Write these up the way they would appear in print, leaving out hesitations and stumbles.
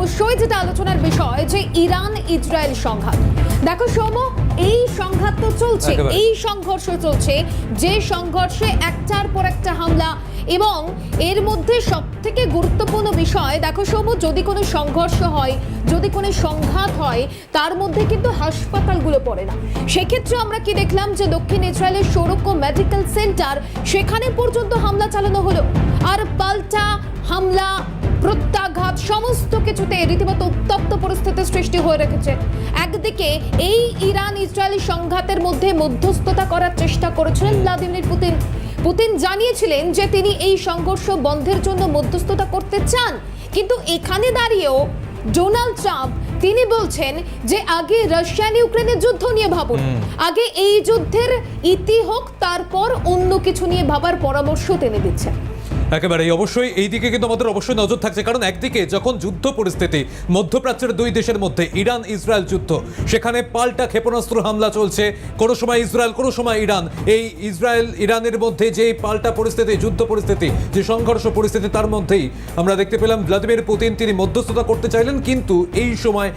অবশ্যই যেটা আলোচনার বিষয় যে ইরান ইসরায়েল সংঘাত। দেখো সৌম, এই সংঘাত তো চলছে, এই সংঘর্ষ চলছে, যে সংঘর্ষে একটার পর একটা হামলা, এবং এর মধ্যে সব থেকে গুরুত্বপূর্ণ বিষয় দেখো সৌম, যদি কোনো সংঘর্ষ হয়, যদি কোনো সংঘাত হয়, তার মধ্যে কিন্তু হাসপাতালগুলো পড়ে না। সেক্ষেত্রে আমরা কি দেখলাম যে দক্ষিণ ইসরায়েলের সোরোক্কো মেডিকেল সেন্টার, সেখানে পর্যন্ত হামলা চালানো হলো, আর পাল্টা হামলা, প্রত্যাঘাত, সমস্ত কিছুতে রীতিমতো উত্তপ্ত পরিস্থিতির সৃষ্টি হয়ে রেখেছে। একদিকে এই ইরান ইসরায়েলি সংঘাতের মধ্যে মধ্যস্থতা করার চেষ্টা করেছিলেন ভ্লাদিমির পুতিন। পুতিন জানিয়েছিলেন যে তিনি এই সংঘর্ষ বন্ধের জন্য মধ্যস্থতা করতে চান, কিন্তু এখানে দাঁড়িয়েও ডোনাল্ড ট্রাম্প তিনি বলছেন যে আগে রাশিয়ান ইউক্রেনের যুদ্ধ নিয়ে ভাবুন, আগে এই যুদ্ধের ইতি হোক, তারপর অন্য কিছু নিয়ে ভাবার পরামর্শ তিনি দিচ্ছেন। একেবারে অবশ্যই এই দিকে কিন্তু আমাদের অবশ্যই নজর থাকছে, কারণ একদিকে যখন যুদ্ধ পরিস্থিতি মধ্যপ্রাচ্যের দুই দেশের মধ্যে ইরান ইসরায়েল যুদ্ধ, সেখানে পাল্টা ক্ষেপণাস্ত্র হামলা চলছে, কোনো সময় ইসরায়েল কোনো সময় ইরান। এই ইসরায়েল ইরানের মধ্যে যে পাল্টা পরিস্থিতি, যুদ্ধ পরিস্থিতি, যে সংঘর্ষ পরিস্থিতি, তার মধ্যেই আমরা দেখতে পেলাম ভ্লাদিমির পুতিন তিনি মধ্যস্থতা করতে চাইলেন, কিন্তু এই সময়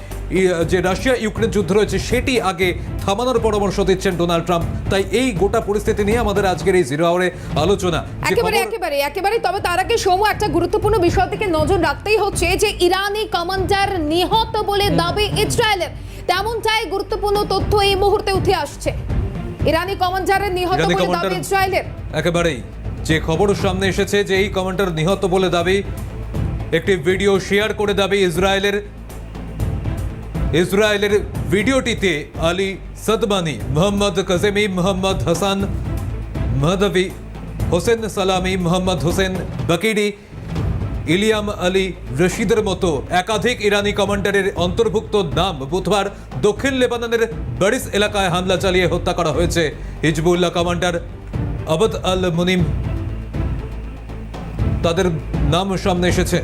যে রাশিয়া ইউক্রেন যুদ্ধ রয়েছে সেটি আগে থামানোর পরামর্শ দিচ্ছেন ডোনাল্ড ট্রাম্প। তাই এই গোটা পরিস্থিতি নিয়ে আমাদের আজকের এই জিরো আওয়ারে আলোচনা। একেবারে তবে তার আগে সৌম, একটা গুরুত্বপূর্ণ বিষয় থেকে নজর রাখতেই হচ্ছে যে ইরানি কমান্ডার নিহত বলে দাবি ইসরায়েলের, তেমনটাই গুরুত্বপূর্ণ তথ্য এই মুহূর্তে উঠে আসছে। ইরানি কমান্ডারের নিহত বলে দাবি ইসরায়েলের। একেবারেই যে খবর সামনে এসেছে যে এই কমান্ডার নিহত বলে দাবি, একটি ভিডিও শেয়ার করে দাবি ইসরায়েলের ভিডিওটিতে আলী সদমানি, মোহাম্মদ কাজেমি, মোহাম্মদ হাসান মাহদাভি, হোসেন সালামি, মোহাম্মদ হোসেন বাকিরি, ইলিয়াম আলী রশিদের মতো একাধিক ইরানি কমান্ডারের অন্তর্ভুক্ত নাম বুধবার দক্ষিণ লেবাননের বারিস এলাকায় হামলা চালিয়ে হত্যা করা হয়েছে। হিজবুল্লাহ কমান্ডার আবদ আল মুনিম, তাদের নাম সামনে এসেছে।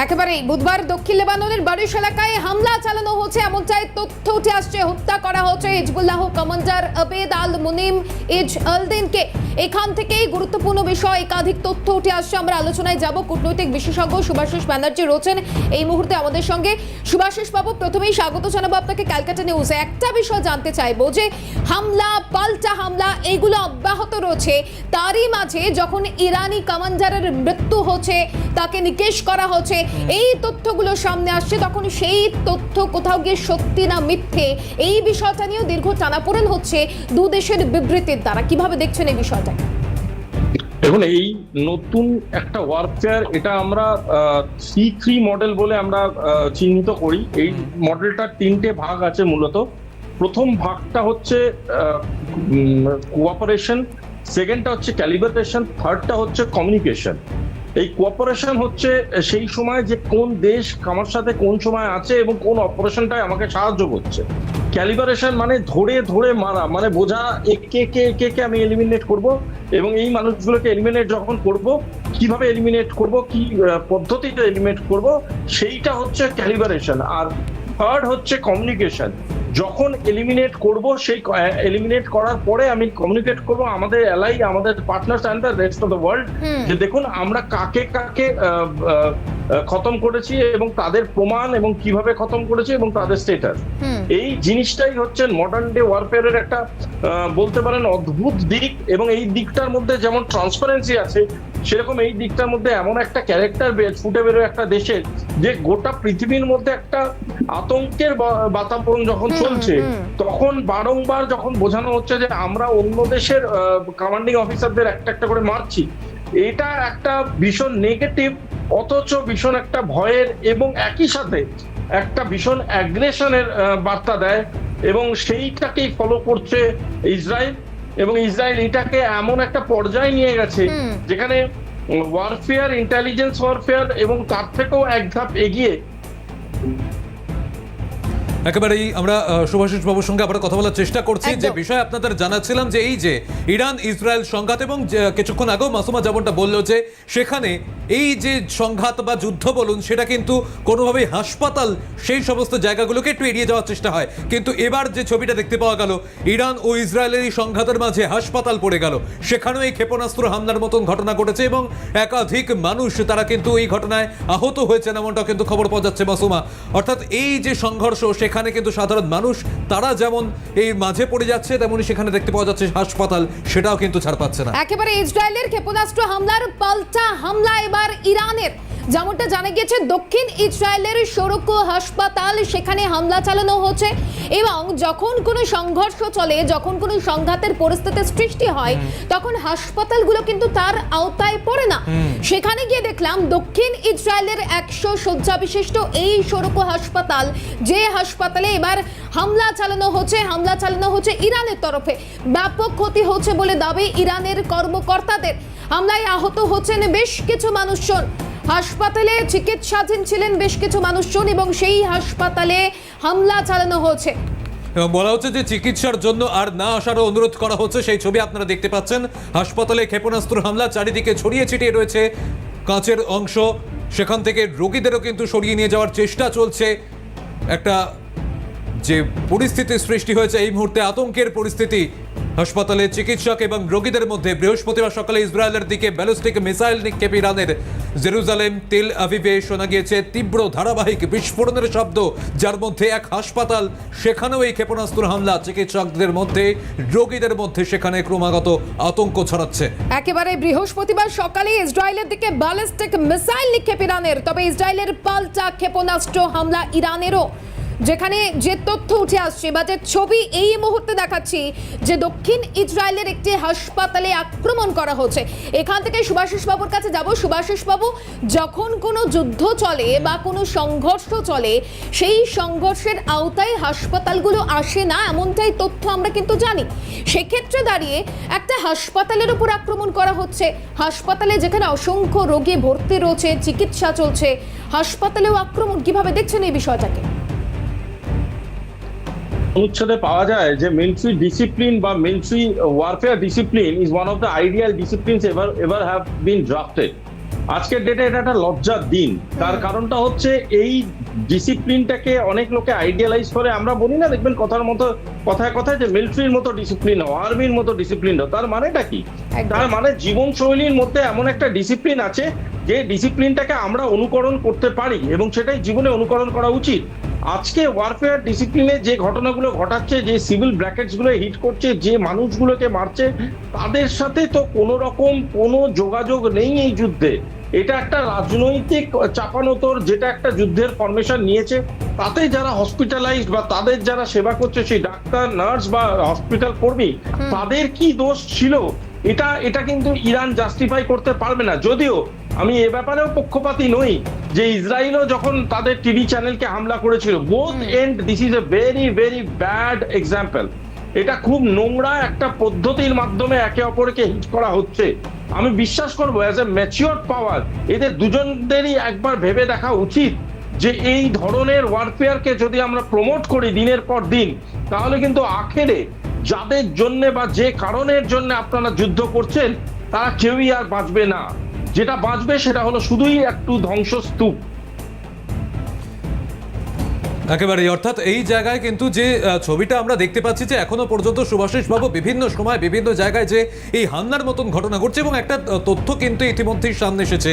একেবারেই বুধবার দক্ষিণ লেবাননের বারিস এলাকায় হামলা চালানো হচ্ছে, এমনটাই তথ্য উঠে আসছে। হত্যা করা হচ্ছে Hezbollah commander Abed al Munim Izz আলদিনকে। এখান থেকেই গুরুত্বপূর্ণ বিষয়, একাধিক তথ্য উঠে আসছে। আমরা আলোচনায় যাব। কূটনৈতিক বিশেষজ্ঞ সুভাষিস ব্যানার্জি রয়েছেন এই মুহূর্তে আমাদের সঙ্গে। সুভাষিস বাবু, প্রথমেই স্বাগত জানাবো আপনাকে ক্যালকাটা নিউজে। একটা বিষয় জানতে চাইবো যে হামলা, পাল্টা হামলা, এইগুলো অব্যাহত রয়েছে, তারই মাঝে যখন ইরানি কমান্ডারের মৃত্যু হচ্ছে, তাকে নিকেশ করা হচ্ছে, এই তথ্যগুলো সামনে আসছে, তখন সেই তথ্য কোথাও গিয়ে সত্যি না মিথ্যে, এই বিষয়টা নিয়েও দীর্ঘ টানাপোড়েন হচ্ছে দু দেশের বিবৃতির দ্বারা। কিভাবে দেখছেন এই বিষয়টা? দেখুন, এই নতুন একটা ওয়ারফেয়ার, এটা আমরা C3 মডেল বলে আমরা চিহ্নিত করি। এই মডেলটার তিনটে ভাগ আছে মূলত। প্রথম ভাগটা হচ্ছে কোঅপারেশন, সেকেন্ডটা হচ্ছে ক্যালিব্রেশন, থার্ডটা হচ্ছে কমিউনিকেশন। এই কোঅপারেশন হচ্ছে সেই সময় যে কোন দেশ আমার সাথে কোন সময় আছে এবং কোন অপারেশনটায় আমাকে সাহায্য করছে। ক্যালিব্রেশন মানে ধরে ধরে মারা, মানে বোঝা কে আমি এলিমিনেট করব, এবং এই মানুষগুলোকে এলিমিনেট যখন করব, কিভাবে এলিমিনেট করব, কি পদ্ধতিতে এলিমিনেট করব, সেইটা হচ্ছে ক্যালিব্রেশন। আর থার্ড হচ্ছে কমিউনিকেশন। যখন এলিমিনেট করব, সেই এলিমিনেট করার পরে আমি কমিউনিকেট করব আমাদের এলাই, আমাদের partners and the rest of the world, যে দেখুন আমরা কাকে কাকে খতম করেছি এবং তাদের প্রমাণ এবং কিভাবে খতম করেছি এবং তাদের স্ট্যাটাস। এই জিনিসটাই হচ্ছে মডার্ন ডে ওয়ারফেয়ারের একটা বলতে পারেন অদ্ভুত দিক। এবং এই দিকটার মধ্যে যেমন ট্রান্সপারেন্সি আছে, সেরকম এই দিকটার মধ্যে এমন একটা ক্যারেক্টার ফুটে বেরোয় একটা দেশের, যে গোটা পৃথিবীর মধ্যে একটা আতঙ্কের বাতাবরণ যখন চলছে, তখন বারংবার যখন বোঝানো হচ্ছে যে আমরা অন্য দেশের কমান্ডিং অফিসারদের একটা একটা করে মারছি, এটা একটা ভীষণ নেগেটিভ, অথচ ভীষণ একটা ভয়ের এবং একই সাথে একটা ভীষণ অ্যাগ্রেশনের বার্তা দেয়। এবং সেইটাকেই ফলো করছে ইসরায়েল, এবং ইসরায়েল এটাকে এমন একটা পর্যায়ে নিয়ে গেছে যেখানে ওয়ারফেয়ার, ইন্টেলিজেন্স ওয়ারফেয়ার, এবং তার থেকেও এক ধাপ এগিয়ে। একেবারেই আমরা শুভাশিস বাবুর সঙ্গে আবার কথা বলার চেষ্টা করছি। একদম। যে বিষয় আপনাদের জানাচ্ছিলাম যে এই যে ইরান ইসরায়েল সংঘাত এবং কিছুক্ষণ আগেও মাসুমা যেমনটা বললো যে সেখানে এই যে সংঘাত বা যুদ্ধ বলুন সেটা কিন্তু কোনোভাবেই হাসপাতাল সেই সমস্ত জায়গাগুলোকে একটু এড়িয়ে যাওয়ার চেষ্টা হয়, কিন্তু এবার যে ছবিটা দেখতে পাওয়া গেল ইরান ও ইসরায়েলের এই সংঘাতের মাঝে হাসপাতাল পড়ে গেল, সেখানেও এই ক্ষেপণাস্ত্র হামলার মতন ঘটনা ঘটেছে এবং একাধিক মানুষ তারা কিন্তু এই ঘটনায় আহত হয়েছেন এমনটাও কিন্তু খবর পাওয়া যাচ্ছে মাসুমা। অর্থাৎ এই যে সংঘর্ষ সেখানে কিন্তু সাধারণ মানুষ তারা যেমন এই মাঝে পড়ে যাচ্ছে তেমনি সেখানে দেখতে পাওয়া যাচ্ছে হাসপাতাল সেটাও কিন্তু ছাড় পাচ্ছে না। একেবারে ইসরায়েলের ক্ষেপণাস্ত্র হামলার পাল্টা হামলা এবার ইরানের। যেমনটা জানা গিয়েছে দক্ষিণ ইসরায়েলের শোরকো হাসপাতাল সেখানে হামলা চালানো হচ্ছে এবং যখন কোনো সংঘর্ষ চলে, যখন কোনো সংঘাতের পরিস্থিতি সৃষ্টি হয় তখন হাসপাতালগুলো কিন্তু তার আওতায় পড়ে না। সেখানে গিয়ে দেখলাম দক্ষিণ ইসরায়েলের 100 শয্যা বিশিষ্ট এই শোরকো হাসপাতাল, যে হাসপাতালে এবার হামলা চালানো হচ্ছে ইরানের তরফে। ব্যাপক ক্ষতি হচ্ছে বলে দাবি ইরানের কর্মকর্তাদের। হামলায় আহত হচ্ছেন বেশ কিছু মানুষজন, হাসপাতালে চিকিৎসাধীন ছিলেন বেশ কিছু মানুষজন এবং সেই হাসপাতালে হামলা চালানো হচ্ছে এবং বলা হচ্ছে যে চিকিৎসার জন্য আর না আসারও অনুরোধ করা হচ্ছে। সেই ছবি আপনারা দেখতে পাচ্ছেন, হাসপাতালে ক্ষেপণাস্ত্র হামলা, চারিদিকে ছড়িয়ে ছিটিয়ে রয়েছে কাঁচের অংশ, সেখান থেকে রোগীদেরও কিন্তু সরিয়ে নিয়ে যাওয়ার চেষ্টা চলছে। একটা যে পরিস্থিতি সৃষ্টি হয়েছে এই মুহূর্তে আতঙ্কের পরিস্থিতি হাসপাতালে চিকিৎসক এবং রোগীদের মধ্যে। বৃহস্পতিবার সকালে ইসরায়েলের দিকে ব্যালিস্টিক মিসাইল নিক্ষেপ ইরানের। জেরুজালেম তেল আভিভে শোনা গিয়েছে তীব্র ধারাবাহিক বিস্ফোরণের শব্দ, যার মধ্যে এক হাসপাতাল, সেখানেও এই ক্ষেপণাস্ত্র হামলা। চিকিৎসকদের মধ্যে রোগীদের মধ্যে সেখানে ক্রমাগত আতঙ্ক ছড়াচ্ছে। একেবারে বৃহস্পতিবার সকালে ইসরায়েলের দিকে ব্যালিস্টিক মিসাইল নিক্ষেপ ইরানের, তবে ইসরায়েলের পাল্টা ক্ষেপণাস্ত্র হামলা ইরানেরও। যেখানে যে তথ্য উঠে আসছে বা যে ছবি এই মুহূর্তে দেখাচ্ছি যে দক্ষিণ ইসরায়েলের একটি হাসপাতালে আক্রমণ করা হচ্ছে। এখান থেকে শুভাশিস বাবুর কাছে যাব। শুভাশিস বাবু, যখন কোনো যুদ্ধ চলে বা কোনো সংঘর্ষ চলে সেই সংঘর্ষের আওতায় হাসপাতালগুলো আসে না, এমনটাই তথ্য আমরা কিন্তু জানি। সেক্ষেত্রে দাঁড়িয়ে একটা হাসপাতালের উপর আক্রমণ করা হচ্ছে, হাসপাতালে যেখানে অসংখ্য রোগী ভর্তি রয়েছে, চিকিৎসা চলছে, হাসপাতালেও আক্রমণ। কিভাবে দেখছেন এই বিষয়টাকে? অনুচ্ছেদে পাওয়া যায় যে মিলিটারি ডিসিপ্লিন বা military warfare discipline is one of the ideal disciplines ever have been drafted. আজকের ডেটে এটা একটা লজ্জার দিন। তার কারণটা হচ্ছে এই ডিসিপ্লিনটাকে অনেক লোকে আইডিয়ালাইজ করে। আমরা বলি না, দেখবেন কথায় কথায় যে মিলিটারির মতো ডিসিপ্লিন হও, আর্মির মতো ডিসিপ্লিন হও। তার মানেটা কি? তার মানে জীবনশৈলীর মধ্যে এমন একটা ডিসিপ্লিন আছে যে ডিসিপ্লিনটাকে আমরা অনুকরণ করতে পারি এবং সেটাই জীবনে অনুকরণ করা উচিত। আজকে ওয়ারফেয়ার ডিসিপ্লিনে যে ঘটনাগুলো ঘটাচ্ছে, যে সিভিল ব্র্যাকেটস গুলো হিট করছে, যে মানুষগুলোকে মারছে, তাদের সাথে তো কোনো রকম কোনো যোগাযোগ নেই এই যুদ্ধে। এটা একটা রাজনৈতিক চাপানোতর, যেটা একটা যুদ্ধের ফরমেশন নিয়েছে। তাতে যারা হসপিটালাইজড বা তাদের যারা সেবা করছে, সেই ডাক্তার, নার্স বা হসপিটাল কর্মী, তাদের কি দোষ ছিল এটা কিন্তু ইরান জাস্টিফাই করতে পারবে না। যদিও আমি এ ব্যাপারেও পক্ষপাতী নই যে ইসরায়েলও যখন তাদের টিভি চ্যানেলকে হামলা করেছিল, both and this is a very very bad example. এটা খুব নোংরা একটা পদ্ধতির মাধ্যমে একে অপরকে হিট করা হচ্ছে। আমি বিশ্বাস করবো অ্যাজ এ ম্যাচিওর পাওয়ার এদের দুজনদেরই একবার ভেবে দেখা উচিত যে এই ধরনের ওয়ারফেয়ারকে যদি আমরা প্রমোট করি দিনের পর দিন, তাহলে কিন্তু আখেরে যাদের জন্য বা যে কারণের জন্য আপনারা যুদ্ধ করছেন তারা কেউই আর বাঁচবে না। যেটা বাঁচবে সেটা হলো শুধুই একটু ধ্বংসস্তূপ। একেবারে, অর্থাৎ এই জায়গায় কিন্তু যে ছবিটা আমরা দেখতে পাচ্ছি যে এখনো পর্যন্ত শুভাশিস বাবু বিভিন্ন সময় বিভিন্ন জায়গায় যে এই হামলার মতন ঘটনা ঘটছে এবং একটা তথ্য কিন্তু ইতিমধ্যেই সামনে এসেছে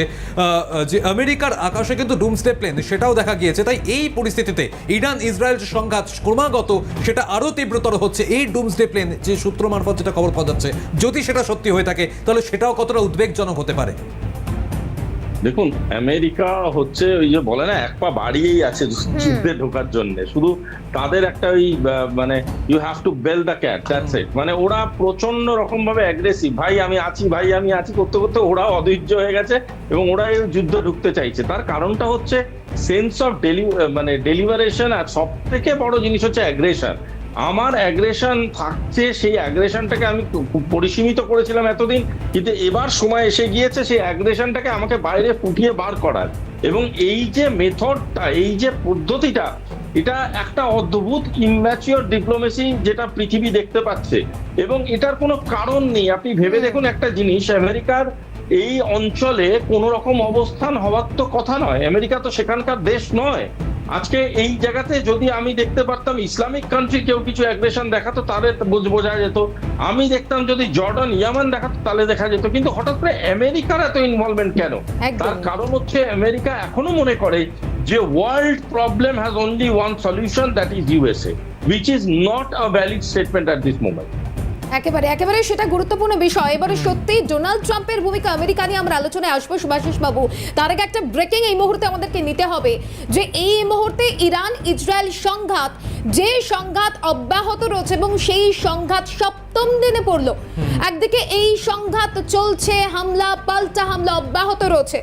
যে আমেরিকার আকাশে কিন্তু ডুমসডে প্লেন, সেটাও দেখা গিয়েছে। তাই এই পরিস্থিতিতে ইরান ইসরায়েল সংঘাত ক্রমাগত সেটা আরো তীব্রতর হচ্ছে। এই ডুমসডে প্লেন যে সূত্র মারফত যেটা খবর পাওয়া যাচ্ছে, যদি সেটা সত্যি হয়ে থাকে তাহলে সেটাও কতটা উদ্বেগজনক হতে পারে? দেখুন, আমেরিকা হচ্ছে ওই যে বলে না, এক পা বাড়িয়েই আছে যুদ্ধে ঢোকার জন্য। শুধু তাদের একটা ওই মানে you have to bell the cat, that's it. মানে ওরা প্রচন্ড রকম ভাবে অ্যাগ্রেসিভ, ভাই আমি আছি করতে করতে ওরা অধৈর্য হয়ে গেছে এবং ওরা এই যুদ্ধ ঢুকতে চাইছে। তার কারণটা হচ্ছে সেন্স অফ ডেলিভারেশন, আর সব থেকে বড় জিনিস হচ্ছে অ্যাগ্রেশন। আমার অ্যাগ্রেশন থাকছে, সেই অ্যাগ্রেশনটাকে আমি পরিসীমিত করেছিলাম এতদিন, কিন্তু এবার সময় এসে গিয়েছে সেই অ্যাগ্রেশনটাকে আমাকে বাইরে ফুটিয়ে বার করার। এবং এই যে মেথডটা, এই যে পদ্ধতিটা, এটা একটা অদ্ভুত ইম্যাচিওর ডিপ্লোমেসি যেটা পৃথিবী দেখতে পাচ্ছে, এবং এটার কোনো কারণ নেই। আপনি ভেবে দেখুন একটা জিনিস, আমেরিকার এই অঞ্চলে কোনো রকম অবস্থান হওয়ার তো কথা নয়, আমেরিকা তো সেখানকার দেশ নয়। আজকে এই জায়গাতে যদি আমি দেখতে পারতাম ইসলামিক কান্ট্রি কেউ কিছু অ্যাগ্রেশন দেখাতো, তাহলে বোঝা যেত। আমি দেখতাম যদি জর্ডান ইয়ামান দেখাতো, তাহলে দেখা যেত। কিন্তু হঠাৎ করে আমেরিকার এত ইনভলভমেন্ট কেন? তার কারণ হচ্ছে আমেরিকা এখনো মনে করে যে world problem has only one solution, that is USA, which is not a valid statement at this moment. একেবারে সেটা গুরুত্বপূর্ণ বিষয়। এবারে সত্যি ডোনাল্ড ট্রাম্পের ভূমিকা আমেরিকা নিয়ে আমরা আলোচনায় আসবো সুভাষিস বাবু। তার আগে একটা ব্রেকিং এই মুহূর্তে আমাদেরকে নিতে হবে, যে এই মুহূর্তে ইরান ইসরায়েল সংঘাত, যে সংঘাত অব্যাহত রয়েছে এবং সেই সংঘাত সপ্তম দিনে পড়লো। একদিকে এই সংঘাত চলছে, হামলা পাল্টা হামলা অব্যাহত রয়েছে।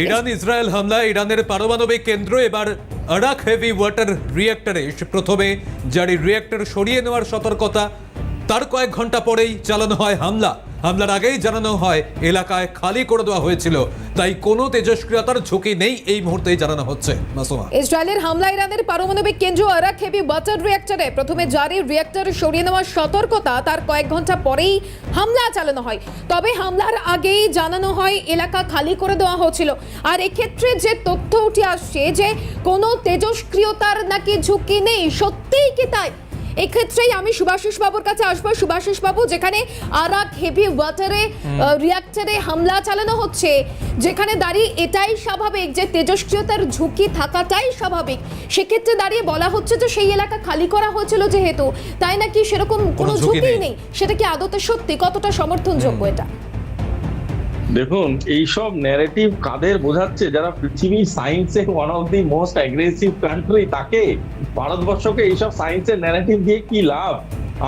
ইরান ইসরায়েল হামলা, ইরানের পারমাণবিক কেন্দ্র এবার আরাক হেভি ওয়াটার রিঅ্যাক্টরে প্রথমে জারি রিঅ্যাক্টর সরিয়ে নেওয়ার সতর্কতা, তার কয়েক ঘন্টা পরেই চালানো হয় হামলা। হামলার আগেই জানানো হয় এলাকায় খালি করে দেওয়া হয়েছিল, তাই কোনো তেজস্ক্রিয়তার ঝুঁকি নেই এই মুহূর্তেই জানানো হচ্ছে। মাসুমা, ইসরায়েলের হামলা ইরানের পারমাণবিক কেন্দ্র আরাক হেভি ওয়াটার রিঅ্যাক্টরে প্রথমে জারি রিঅ্যাক্টর সরিয়ে নেওয়ার সতর্কতা, তার কয়েক ঘন্টা পরেই হামলা চালানো হয়। তবে হামলার আগেই জানানো হয় এলাকা খালি করে দেওয়া হয়েছিল। আর এক্ষেত্রে যে তথ্য উঠে আসছে যে কোনো তেজস্ক্রিয়তার নাকি ঝুঁকি নেই, সত্যিই কি তাই? এক্ষেত্রেই আমি সুভাষিস বাবুর কাছে আসবো। সুভাষিস বাবু, যেখানে আরাক হেভি ওয়াটারে রিঅ্যাক্টরে হামলা চালানো হচ্ছে, যেখানে দাঁড়িয়ে এটাই স্বাভাবিক যে তেজস্ক্রিয়তার ঝুঁকি থাকাটাই স্বাভাবিক, সেক্ষেত্রে দাঁড়িয়ে বলা হচ্ছে যে সেই এলাকা খালি করা হয়েছিল যেহেতু, তাই নাকি সেরকম কোনো ঝুঁকি নেই। সেটা কি আদতে সত্যি? কতটা সমর্থনযোগ্য এটা? দেখুন, এইসব ন্যারেটিভ কাদের বোঝাচ্ছে? যারা পৃথিবীর সায়েন্সে one of the most aggressive country, তাকে ভারতবর্ষকে এইসব সায়েন্সের ন্যারেটিভ দিয়ে কি লাভ?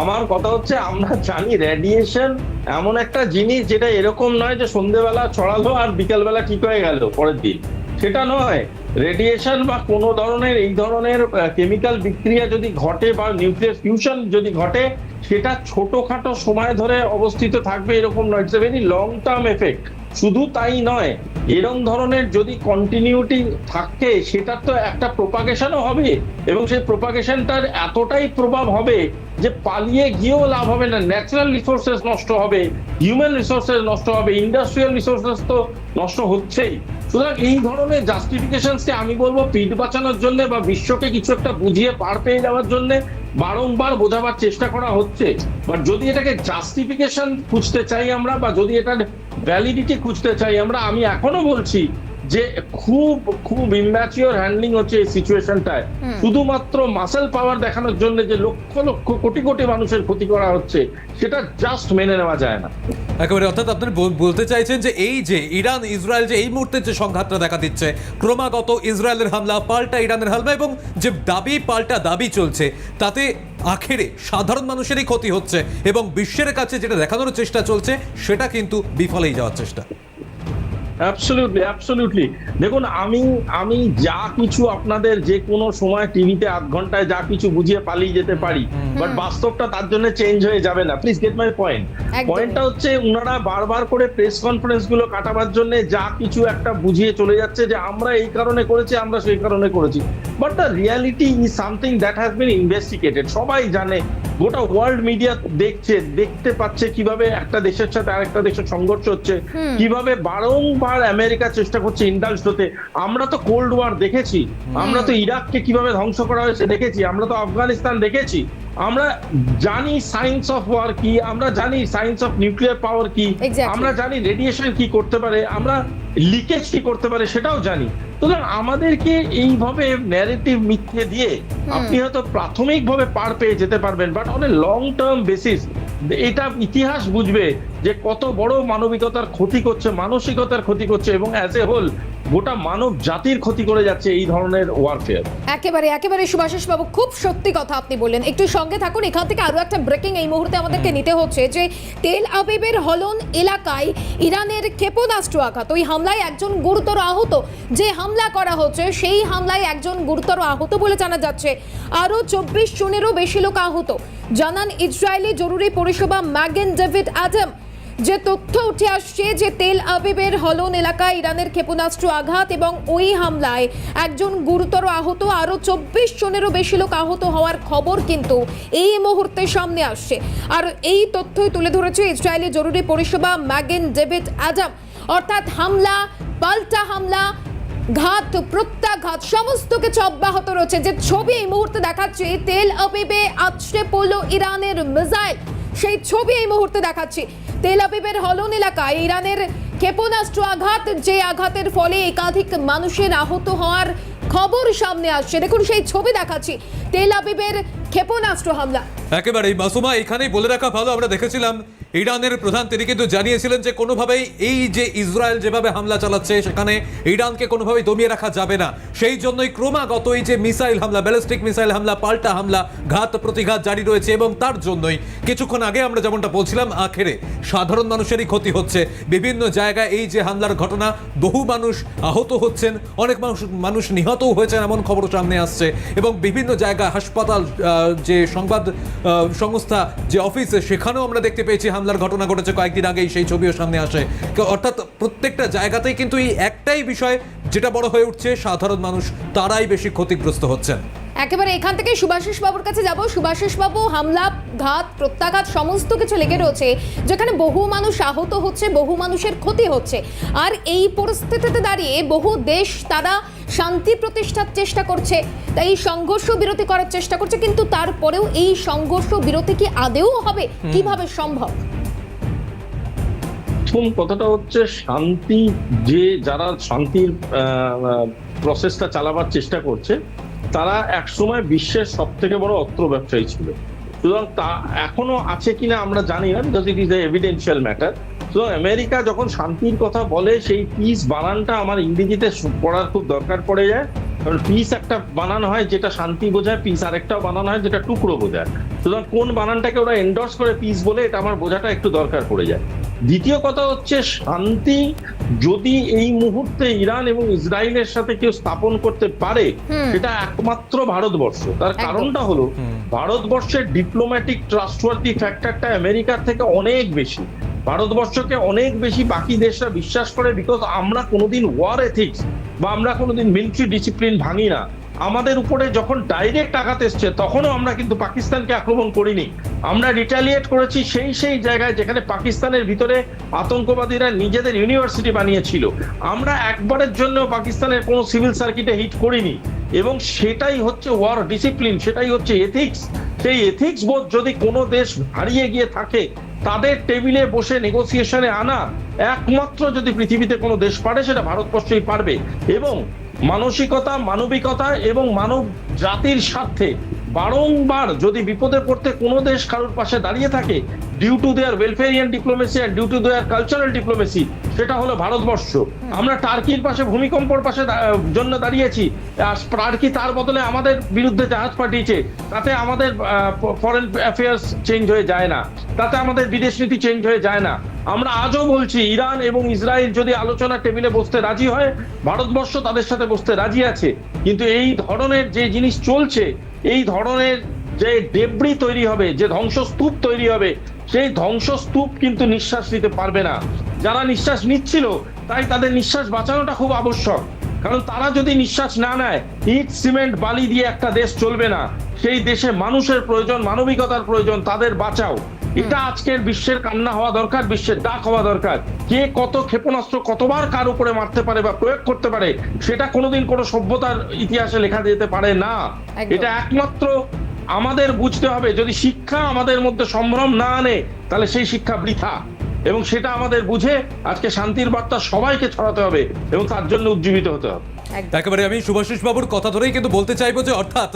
আমার কথা হচ্ছে, আমরা জানি রেডিয়েশন এমন একটা জিনিস যেটা এরকম নয় যে সন্ধ্যেবেলা ছড়ালো আর বিকেলবেলা ঠিক হয়ে গেল পরের দিন, সেটা নয়। রেডিয়েশন বা কোনো ধরনের এই ধরনের কেমিক্যাল বিক্রিয়া যদি ঘটে বা নিউক্লিয়ার ফিউশন যদি ঘটে, সেটা ছোটখাটো সময় ধরে অবস্থিত থাকবে এরকম নয়, it's a very long term effect. শুধু তাই নয়, এরকম ধরনের যদি কন্টিনিউটি থাকে, সেটার তো একটা প্রোপাগেশনও হবে, এবং সেই প্রোপাগেশনটার এতটাই প্রভাব হবে যে পালিয়ে গিয়েও লাভ হবে না। ন্যাচারাল রিসোর্সেস নষ্ট হবে, হিউম্যান রিসোর্সেস নষ্ট হবে, ইন্ডাস্ট্রিয়াল রিসোর্সেস তো নষ্ট হচ্ছেই। সুতরাং এই ধরনের জাস্টিফিকেশনসকে আমি বলবো পিঠ বাঁচানোর জন্য বা বিশ্বকে কিছু একটা বুঝিয়ে পার পেয়ে যাওয়ার জন্য বারংবার বোঝাবার চেষ্টা করা হচ্ছে। বাট যদি এটাকে জাস্টিফিকেশন খুঁজতে চাই আমরা, বা যদি এটার ভ্যালিডিটি খুঁজতে চাই আমরা, আমি এখনো বলছি যে খুব খুব ইম্যাচিওর হ্যান্ডলিং হচ্ছে এই সিচুয়েশনটায়। শুধুমাত্র মাসেল পাওয়ার দেখানোর জন্য যে লক্ষ লক্ষ কোটি কোটি মানুষের ক্ষতি করা হচ্ছে, সেটা জাস্ট মেনে নেওয়া যায় না একেবারে। অর্থাৎ আপনি বলতে চাইছেন যে এই যে ইরান ইসরায়েল যে এই মুহূর্তে যে সংঘাতটা দেখা দিচ্ছে, ক্রমাগত ইসরায়েলের হামলা পাল্টা ইরানের হামলা, এবং যে দাবি পাল্টা দাবি চলছে, তাতে আখেরে সাধারণ মানুষেরই ক্ষতি হচ্ছে, এবং বিশ্বের কাছে যেটা দেখানোর চেষ্টা চলছে সেটা কিন্তু বিফলেই যাওয়ার চেষ্টা। অ্যাবসলিউটলি। দেখুন, আমি যা কিছু আপনাদের যে কোনো সময় টিভিতে আধ ঘন্টায় যা কিছু বুঝিয়ে পালিয়ে যেতে পারি, বাট বাস্তবটা তার জন্য চেঞ্জ হয়ে যাবে না। Please get my point. পয়েন্টটা হচ্ছে, উনারা বারবার করে প্রেস কনফারেন্স গুলো কাটাবার জন্য যা কিছু একটা বুঝিয়ে চলে যাচ্ছে যে আমরা এই কারণে করেছি, আমরা সেই কারণে করেছি। But the reality is something that has been investigated. সবাই জানে, গোটা ওয়ার্ল্ড মিডিয়া দেখতে পাচ্ছে কিভাবে একটা দেশের সাথে আরেকটা দেশের সংঘর্ষ হচ্ছে, কিভাবে বারংবার আমেরিকা চেষ্টা করছে ইন্ডালজ হতে। আমরা তো কোল্ড ওয়ার দেখেছি, আমরা তো ইরাককে কিভাবে ধ্বংস করা হয়েছে দেখেছি, আমরা তো আফগানিস্তান দেখেছি। আমরা জানি সায়েন্স অফ ওয়ার কি, আমরা জানি সায়েন্স অফ নিউক্লিয়ার পাওয়ার কি, আমরা জানি রেডিয়েশন কি করতে পারে, আমরা লিকেজ কি করতে পারে সেটাও জানি। সুতরাং আমাদেরকে এইভাবে ন্যারেটিভ মিথ্যে দিয়ে আপনি হয়তো প্রাথমিকভাবে পার পেয়ে যেতে পারবেন, but on a long term basis এটা ইতিহাস বুঝবে যে কত বড় মানবিকতার ক্ষতি করছে, মানসিকতার ক্ষতি করছে, এবং অ্যাজ এ হোল গোটা মানব জাতির ক্ষতি করে যাচ্ছে এই ধরনের ওয়ারফেয়ার। একেবারে সুভাষিস বাবু, খুব সত্যি কথা আপনি বললেন। একটু সঙ্গে থাকুন, এখান থেকে আরো একটা ব্রেকিং এই মুহূর্তে আমাদেরকে নিতে হচ্ছে, যে তেল আবিবের হলন এলাকায় ইরানের ক্ষেপণাস্ত্র আঘাত, ওই হামলায় একজন গুরুতর আহত। যে হামলা করা হচ্ছে সেই হামলায় একজন গুরুতর আহত বলে জানা যাচ্ছে, আরো 24 জনেরও বেশি লোক আহত, জানান ইসরায়েলি জরুরি পরিষেবা ম্যাগেন ডেভিড অ্যাডাম। যে তথ্য উঠে আসছে যে তেল আবিবের হলন এলাকায় ইরানের ক্ষেপণাস্ত্র আঘাত এবং ওই হামলায় একজন গুরুতর আহত, আরো 24 জনেরও বেশি লোক আহত হওয়ার খবর কিন্তু এই মুহূর্তে সামনে আসছে। আর এই তথ্যই তুলে ধরেছে ইসরায়েলি জরুরি পরিষেবা ম্যাগেন ডেভিড অ্যাডাম। অর্থাৎ হামলা, পাল্টা হামলা, ঘাত প্রত্যাঘাত সমস্ত কিছু অব্যাহত রয়েছে। যে ছবি এই মুহূর্তে দেখাচ্ছে তেল আবিবে আছড়ে পড়ল ইরানের মিসাইল, সেই ছবি এই মুহূর্তে দেখাচ্ছি। তেল আবিবের হলন এলাকায় ইরানের ক্ষেপণাস্ত্র আঘাত, যে আঘাতের ফলে একাধিক মানুষের আহত হওয়ার খবর সামনে আসছে। দেখুন সেই ছবি দেখাচ্ছি, তেল আবিবের ক্ষেপণাস্ত্র হামলা। একেবারেই মাসুমা, এখানেই বলে রাখা ভালো, আমরা দেখেছিলাম ইরানের প্রধান তিনি কিন্তু জানিয়েছিলেন যে কোনোভাবেই এই যে ইসরায়েল যেভাবে হামলা চালাচ্ছে সেখানে ইরানকে কোনোভাবেই দমিয়ে রাখা যাবে না। সেই জন্যই ক্রমাগত এই যে মিসাইল হামলা, ব্যালিস্টিক মিসাইল হামলা, পাল্টা হামলা, ঘাত প্রতিঘাত জারি রয়েছে। এবং তার জন্যই কিছুক্ষণ আগে আমরা যেমনটা বলছিলাম, আখেরে সাধারণ মানুষেরই ক্ষতি হচ্ছে। বিভিন্ন জায়গায় এই যে হামলার ঘটনা, বহু মানুষ আহত হচ্ছেন, অনেক মানুষ নিহতও হয়েছেন এমন খবর সামনে আসছে। এবং বিভিন্ন জায়গায় হাসপাতাল, যে সংবাদ সংস্থা যে অফিসে, সেখানেও আমরা দেখতে পেয়েছি হামলার ঘটনা ঘটেছে কয়েকদিন আগেই, সেই ছবিও সামনে আসে। অর্থাৎ প্রত্যেকটা জায়গাতেই কিন্তু এই একটাই বিষয় যেটা বড় হয়ে উঠছে, সাধারণ মানুষ তারাই বেশি ক্ষতিগ্রস্ত হচ্ছেন। একেবারে এখান থেকে সুভাষিস বাবুর কাছে যাব। সুভাষিস বাবু, হামলা, ঘাত প্রত্যাঘাত সমস্ত কিছু লেগে রয়েছে, যেখানে বহু মানুষ আহত হচ্ছে, বহু মানুষের ক্ষতি হচ্ছে। আর এই পরিস্থিতিতে দাঁড়িয়ে বহু দেশ তারা শান্তি প্রতিষ্ঠার চেষ্টা করছে, তাই এই সংঘর্ষ বিরতি করার চেষ্টা করছে, কিন্তু তারপরেও এই সংঘর্ষ বিরতি কি আদেও হবে? কিভাবে সম্ভব? প্রথম কথাটা হচ্ছে শান্তি, যে যারা শান্তির প্রসেসটা চালাবার চেষ্টা করছে তারা একসময় বিশ্বের সব থেকে বড় অস্ত্র ব্যবসায়ী ছিল। সুতরাং তা এখনো আছে কিনা আমরা জানি না, because it is a evidential matter. সুতরাং আমেরিকা যখন শান্তির কথা বলে, সেই পিস বানানটা আমার ইংরেজিতে পড়ার খুব দরকার পড়ে যায়। কারণ পিস একটা বানানো হয় যেটা শান্তি বোঝায়, পিস আরেকটাও বানানো হয় যেটা টুকরো বোঝায়। সুতরাং কোন বানানটাকে ওরা এন্ডোর্স করে পিস বলে, এটা আমার বোঝাটা একটু দরকার পড়ে যায়। দ্বিতীয় কথা হচ্ছে, শান্তি যদি এই মুহূর্তে ইরান এবং ইসরায়েলের সাথে কেউ স্থাপন করতে পারে, সেটা একমাত্র ভারতবর্ষ। তার কারণটা হলো, ভারতবর্ষের ডিপ্লোম্যাটিক ট্রাস্টওয়ার্দি ফ্যাক্টরটা আমেরিকার থেকে অনেক বেশি। ভারতবর্ষকে অনেক বেশি বাকি দেশরা বিশ্বাস করে, বিকজ আমরা কোনোদিন ওয়ার এথিক্স বা আমরা কোনোদিন মিলিটারি ডিসিপ্লিন ভাঙি না। আমাদের উপরে যখন ডাইরেক্ট আঘাত এসছে তখনও আমরা কিন্তু পাকিস্তানকে আক্রমণ করিনি, আমরা রিটালিয়েট করেছি সেই জায়গায় যেখানে পাকিস্তানের ভিতরে আতঙ্কবাদীরা নিজেদের ইউনিভার্সিটি বানিয়েছিল। আমরা একবারের জন্য পাকিস্তানের কোনো সিভিল সার্কিটে হিট করিনি, এবং সেটাই হচ্ছে ওয়ার ডিসিপ্লিন, সেটাই হচ্ছে এথিক্স। সেই এথিক্স বোধ যদি কোনো দেশ হারিয়ে গিয়ে থাকে, তাদের টেবিলে বসে নেগোসিয়েশনে আনা একমাত্র যদি পৃথিবীতে কোনো দেশ পারে, সেটা ভারতবর্ষই পারবে। এবং মানসিকতা, মানবিকতা এবং মানব জাতির স্বার্থে বারংবার যদি বিপদে পড়তে কোনো দেশ কারোর পাশে দাঁড়িয়ে থাকে, due to their welfarian diplomacy and due to their cultural diplomacy, সেটা হলো ভারতবর্ষ। আমরা টার্কির পাশে ভূমিকম্পর পাশে জন্য দাঁড়িয়েছি, টার্কি তার বদলে আমাদের বিরুদ্ধে জাহাজ পাঠিয়েছে, তাতে আমাদের ফরেন অ্যাফেয়ার্স চেঞ্জ হয়ে যায় না, তাতে আমাদের বিদেশ নীতি চেঞ্জ হয়ে যায় না। আমরা আজও বলছি, ইরান এবং ইসরায়েল যদি আলোচনার টেবিলে বসতে রাজি হয়, ভারতবর্ষ তাদের সাথে বসতে রাজি আছে। কিন্তু এই ধরনের যে জিনিস চলছে, এই ধরনের যে ডেব্রি তৈরি হবে, যে ধ্বংসস্তূপ তৈরি হবে, সেই ধ্বংসস্তূপ কিন্তু নিঃশ্বাস নিতে পারবে না। যারা নিঃশ্বাস নিচ্ছিল, তাই তাদের নিঃশ্বাস বাঁচানোটা খুব আবশ্যক। কারণ তারা যদি নিঃশ্বাস না নেয়, ইট সিমেন্ট বালি দিয়ে একটা দেশ চলবে না। সেই দেশে মানুষের প্রয়োজন, মানবিকতার প্রয়োজন, তাদের বাঁচাও। এটা আজকের বিশ্বের কান্না হওয়া দরকার, বিশ্বের ডাক হওয়া দরকার। কে কত ক্ষেপণাস্ত্র কতবার কার উপরে মারতে পারে বা প্রয়োগ করতে পারে, সেটা কোনোদিন কোনো সভ্যতার ইতিহাসে লেখা যেতে পারে না। এটা একমাত্র আমাদের বুঝতে হবে, যদি শিক্ষা আমাদের মধ্যে সম্ভ্রম না আনে, তাহলে সেই শিক্ষা বৃথা। এবং সেটা আমাদের বুঝে আজকে শান্তির বার্তা সবাইকে ছড়াতে হবে এবং তার জন্য উজ্জীবিত হতে হবে। একেবারে আমি শুভাশিস বাবুর কথা ধরেই কিন্তু বলতে চাইবো যে অর্থাৎ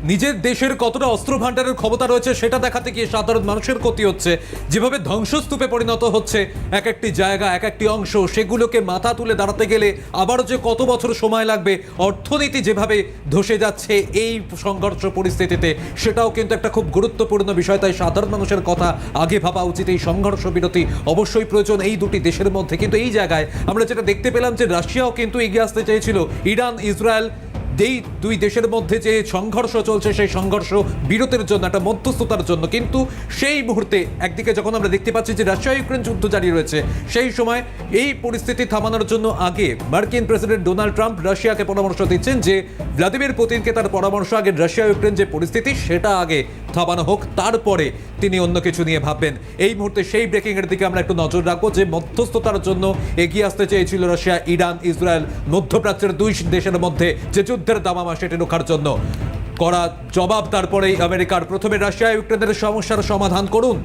নিজের দেশের কতটা অস্ত্র ভান্ডারের ক্ষমতা রয়েছে সেটা দেখাতে গিয়ে সাধারণ মানুষের ক্ষতি হচ্ছে, যেভাবে ধ্বংসস্তূপে পরিণত হচ্ছে এক একটি জায়গা, এক একটি অংশ, সেগুলোকে মাথা তুলে দাঁড়াতে গেলে আবারও যে কত বছর সময় লাগবে, অর্থনীতি যেভাবে ধসে যাচ্ছে এই সংঘর্ষ পরিস্থিতিতে, সেটাও কিন্তু একটা খুব গুরুত্বপূর্ণ বিষয়। তাই সাধারণ মানুষের কথা আগে ভাবা উচিত। এই সংঘর্ষ বিরতি অবশ্যই প্রয়োজন এই দুটি দেশের মধ্যে। কিন্তু এই জায়গায় আমরা যেটা দেখতে পেলাম যে রাশিয়াও কিন্তু এগিয়ে আসতে চেয়েছিল, ইরান ইসরায়েল এই দুই দেশের মধ্যে যে সংঘর্ষ চলছে সেই সংঘর্ষ বিরতির জন্য, একটা মধ্যস্থতার জন্য। কিন্তু সেই মুহূর্তে একদিকে যখন আমরা দেখতে পাচ্ছি যে রাশিয়া ইউক্রেন যুদ্ধ জারি রয়েছে, সেই সময় এই পরিস্থিতি থামানোর জন্য আগে মার্কিন প্রেসিডেন্ট ডোনাল্ড ট্রাম্প রাশিয়াকে পরামর্শ দিচ্ছেন যে ভ্লাদিমির পুতিনকে তার পরামর্শ আগে রাশিয়া ইউক্রেন যে পরিস্থিতি সেটা আগে থামানো হোক, তারপরে তিনি অন্য কিছু নিয়ে ভাববেন। এই মুহূর্তে সেই ব্রেকিং এর দিকে আমরা একটু নজর রাখবো যে মধ্যস্থতার জন্য এগিয়ে আসতে চেয়েছিল রাশিয়া, ইরান, ইসরায়েল, মধ্যপ্রাচ্যের দুই দেশের মধ্যে যে যুদ্ধের দামামা সেটি রোখার জন্য। করা জবাব তারপরেই আমেরিকার। প্রথমে রাশিয়া ইউক্রেনের সমস্যার সমাধান করুন,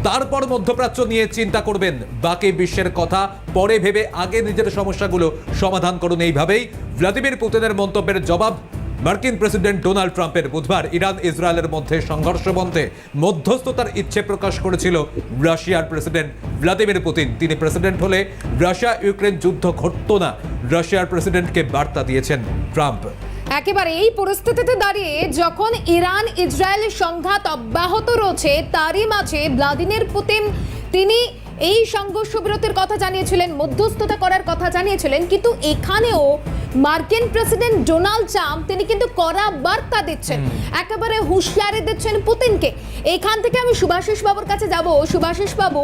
তারপর মধ্যপ্রাচ্য নিয়ে চিন্তা করবেন, বাকি বিশ্বের কথা পরে ভেবে আগে নিজের সমস্যাগুলো সমাধান করুন। এইভাবেই ভ্লাদিমির পুতিনের মন্তব্যের জবাব মার্কিন প্রেসিডেন্ট ডোনাল্ড ট্রাম্পের। বুধবার ইরান ইসরায়েলের মধ্যে সংঘর্ষ বন্ধে মধ্যস্থতার ইচ্ছে প্রকাশ করেছিল রাশিয়ার প্রেসিডেন্ট ভ্লাদিমির পুতিন। তিনি প্রেসিডেন্ট হলে রাশিয়া ইউক্রেন যুদ্ধ ঘটতো না, রাশিয়ার প্রেসিডেন্টকে বার্তা দিয়েছেন ট্রাম্প। একেবারে এই পরিস্থিতিতে দাঁড়িয়ে যখন ইরান ইসরায়েলের সংঘাত অব্যাহত রয়েছে, তারই মাঝে ভ্লাদিমির পুতিন তিনি এই সংঘর্ষ বিরতির কথা জানিয়েছিলেন, মধ্যস্থতা করার কথা জানিয়েছিলেন, কিন্তু এখানেও মার্কিন প্রেসিডেন্ট ডোনাল্ড ট্রাম্প তিনি কিন্তু কড়া বার্তা দিচ্ছেন, একেবারে হুঁশিয়ারি দিচ্ছেন পুতিনকে। এখান থেকে আমি শুভাশিস বাবুর কাছে যাব। শুভাশিস বাবু,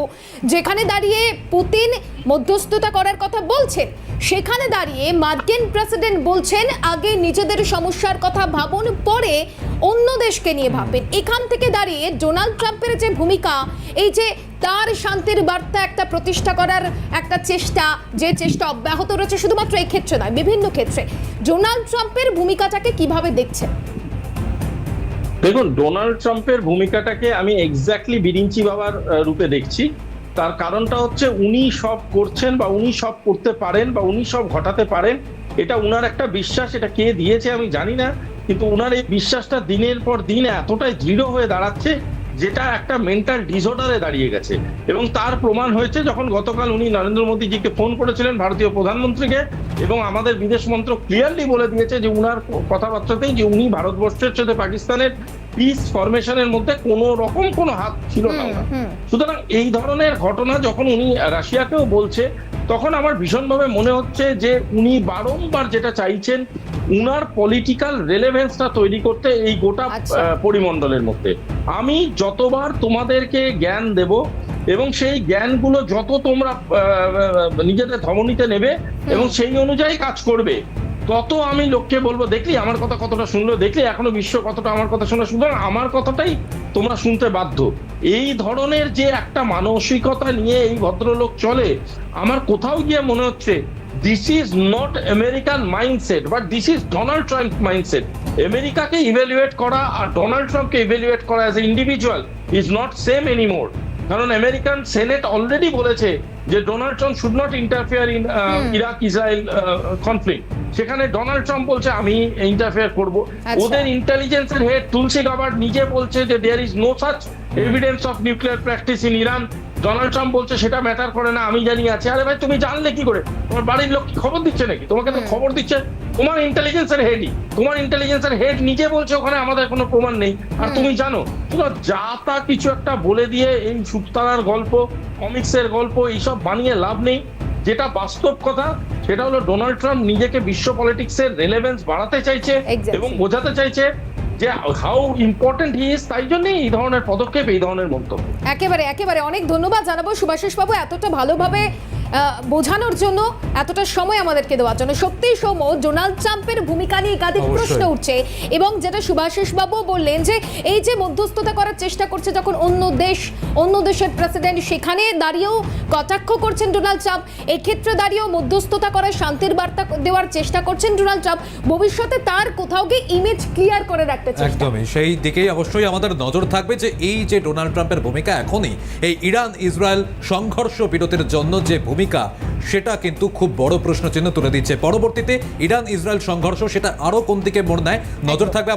যেখানে দাঁড়িয়ে পুতিন মধ্যস্থতা করার কথা বলছেন, সেখানে দাঁড়িয়ে মার্কিন প্রেসিডেন্ট বলছেন আগে নিজেদের সমস্যার কথা ভাবুন, পরে অন্য দেশকে নিয়ে ভাববেন। এখান থেকে দাঁড়িয়ে ডোনাল্ড ট্রাম্পের যে ভূমিকা, এই যে তার শান্তির বার্তা একটা প্রতিষ্ঠা করার একটা চেষ্টা, যে চেষ্টা অব্যাহত রয়েছে শুধুমাত্র এই ক্ষেত্রে নয়, বিভিন্ন ক্ষেত্রে, ডোনাল্ড ট্রাম্পের ভূমিকাটাকে কিভাবে দেখছেন? দেখুন, ডোনাল্ড ট্রাম্পের ভূমিকাটাকে আমি এক্স্যাক্টলি বিরিঞ্চি বাবার রূপে দেখছি। তার কারণটা হচ্ছে উনি সব করছেন বা উনি সব করতে পারেন বা উনি সব ঘটাতে পারেন, এটা উনার একটা বিশ্বাস। এটা কে দিয়েছে আমি জানি না, কিন্তু উনার এই বিশ্বাসটা দিনের পর দিন এতটাই দৃঢ় হয়ে দাঁড়াচ্ছে যেটা একটা মেন্টাল ডিসঅর্ডারে দাঁড়িয়ে গেছে। এবং তার প্রমাণ হয়েছে যখন গতকাল উনি নরেন্দ্র মোদীজিকে ফোন করেছিলেন, ভারতীয় প্রধানমন্ত্রীকে, এবং আমাদের বিদেশ মন্ত্রক ক্লিয়ারলি বলে দিয়েছে যে উনার কথাবার্তাতেই যে উনি ভারতবর্ষের সাথে পাকিস্তানের পিস ফরমেশনের মধ্যে কোনো রকম কোনো হাত ছিল না। সুতরাং এই ধরনের ঘটনা যখন উনি রাশিয়াকেও বলছে, তখন আমার ভীষণভাবে মনে হচ্ছে যে উনি বারংবার যেটা চাইছেন উনার পলিটিক্যাল রেলেভেন্সটা তৈরি করতে এই গোটা পরিমণ্ডলের মধ্যে। আমি যতবার তোমাদেরকে জ্ঞান দেব এবং সেই জ্ঞানগুলো যত তোমরা নিজেদের ধমনীতে নেবে এবং সেই অনুযায়ী কাজ করবে, তত আমি লোককে বলবো, দেখলি আমার কথা কতটা শুনলো, দেখলি এখনো বিশ্ব কতটা আমার কথা শুনলো, সুতরাং আমার কথাটাই তোমরা শুনতে বাধ্য। এই ধরনের যে একটা মানসিকতা নিয়ে এই ভদ্রলোক চলে, আমার কোথাও গিয়ে মনে হচ্ছে this is not American mindset, but this is Donald Trump mindset. আমেরিকাকে ইভ্যালুয়েট করা আর ডোনাল্ড ট্রাম্পকে ইভ্যালুয়েট করা as a individual is not same anymore. কারণ আমেরিকান সেনেট অলরেডি বলেছে যে Donald Trump should not interfere in Iraq Israel conflict. সেখানে Donald Trump বলছে আমি ইন্টারফেয়ার করব। ওদের ইন্টেলিজেন্সের হেড তুলসি গাবার্ড নিজে বলছে যে there is no such evidence of nuclear practice in Iran. Donald Trump বলছে সেটা ম্যাটার করে না, আমি জানি আছে। আরে ভাই, তুমি জানলে কি করে? তোমার বাড়ির লোক কি খবর দিচ্ছে নাকি? তোমাকে তো খবর দিচ্ছে তোমার ইন্টেলিজেন্সের হেডই। তোমার ইন্টেলিজেন্সের হেড নিজে বলছে ওখানে আমাদের কোনো প্রমাণ নেই, আর তুমি জানো। তোমার যা তা কিছু একটা বলে দিয়ে এই সুপ্তারার গল্প, কমিক্সের গল্প এইসব বানিয়ে লাভ নেই। যেটা বাস্তব কথা সেটা হলো ডোনাল্ড ট্রাম্প নিজেকে বিশ্ব পলিটিক্সের রেলেভেন্স বাড়াতে চাইছে এবং বোঝাতে চাইছে যে হাউ ইম্পর্টেন্ট হি ইজ। তাই জন্যই এই ধরনের পদক্ষেপ, এই ধরনের মন্তব্য। একেবারে অনেক ধন্যবাদ জানাবো শুভাশিস বাবু এতটা ভালোভাবে বোঝানোর জন্য, এতটা সময় আমাদেরকে দেওয়ার জন্য। সত্যি সৌম্য, ডোনাল্ড ট্রাম্পের ভূমিকা নিয়ে একাধিক প্রশ্ন উঠছে, এবং যেটা শুভাশিস বাবু বললেন যে এই যে মধ্যস্থতা করার চেষ্টা করছে যখন অন্য দেশের প্রেসিডেন্ট, সেখানে দাঁড়িয়েও কটাক্ষ করছেন ডোনাল্ড ট্রাম্প, এক্ষেত্রে দাঁড়িয়েও মধ্যস্থতা করার শান্তির বার্তা দেওয়ার চেষ্টা করছেন ডোনাল্ড ট্রাম্প। ভবিষ্যতে তার কোথাও গিয়ে ইমেজ ক্লিয়ার করে রাখতে চান। একদমই সেই দিকেই অবশ্যই আমাদের নজর থাকবে যে এই যে ডোনাল্ড ট্রাম্পের ভূমিকা এখনই এই ইরান ইসরায়েল সংঘর্ষ বিরতির জন্য যে ভূমিকা, সেটা কিন্তু খুব বড় প্রশ্ন চিহ্ন তুলে দিচ্ছে। পরবর্তীতে ইরান ইসরায়েল সংঘর্ষ সেটা আরো কোন দিকে মোড় নেয়, নজর থাকবে।